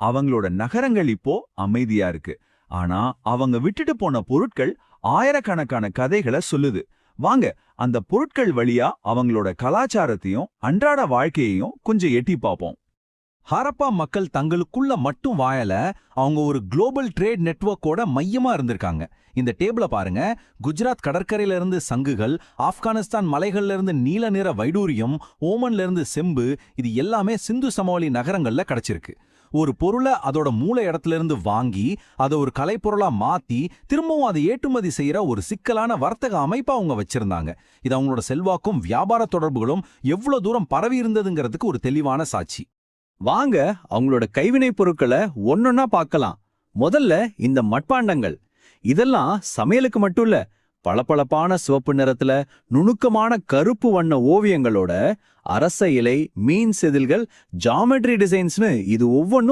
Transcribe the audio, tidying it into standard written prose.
அவங்களோட நகரங்கள் இப்போ அமைதியா இருக்கு. ஆனா அவங்க விட்டுட்டு போன பொருட்கள் ஆயிரக்கணக்கான கதைகளை சொல்லுது. வாங்க அந்த பொருட்கள் வழியா அவங்களோட கலாச்சாரத்தையும் அன்றாட வாழ்க்கையையும் கொஞ்சம் எட்டி பார்ப்போம். ஹரப்பா மக்கள் தங்களுக்குள்ள மட்டும் வாழல, அவங்க ஒரு குளோபல் ட்ரேட் நெட்வொர்க்கோட மையமா இருந்திருக்காங்க. இந்த டேபிள பாருங்க. குஜராத் கடற்கரையில இருந்து சங்குகள், ஆப்கானிஸ்தான் மலைகள்ல இருந்து நீல நிற வைடூரியம், ஓமன்ல இருந்து செம்பு, இது எல்லாமே சிந்து சமவெளி நகரங்கள்ல கிடைச்சிருக்கு. ஒரு பொருளை அதோட மூல இடத்துல இருந்து வாங்கி அதை ஒரு கலைப்பொருளா மாத்தி திரும்பவும் அதை ஏற்றுமதி செய்யற ஒரு சிக்கலான வர்த்தக அமைப்பா அவங்க வச்சிருந்தாங்க. இது அவங்களோட செல்வாக்கும் வியாபார தொடர்புகளும் எவ்வளவு தூரம் பரவி இருந்ததுங்கிறதுக்கு ஒரு தெளிவான சாட்சி. வாங்க அவங்களோட கைவினைப் பொருட்களை ஒன்னொன்னா பார்க்கலாம். முதல்ல இந்த மட்பாண்டங்கள். இதெல்லாம் சமையலுக்கு மட்டும் இல்ல, பளபளப்பான சிவப்பு நிறத்துல நுணுக்கமான கருப்பு வண்ண ஓவியங்களோட அரச இலை, மீன் செதில்கள், ஜாமெட்ரி டிசைன்ஸ்னு இது ஒவ்வொன்றும்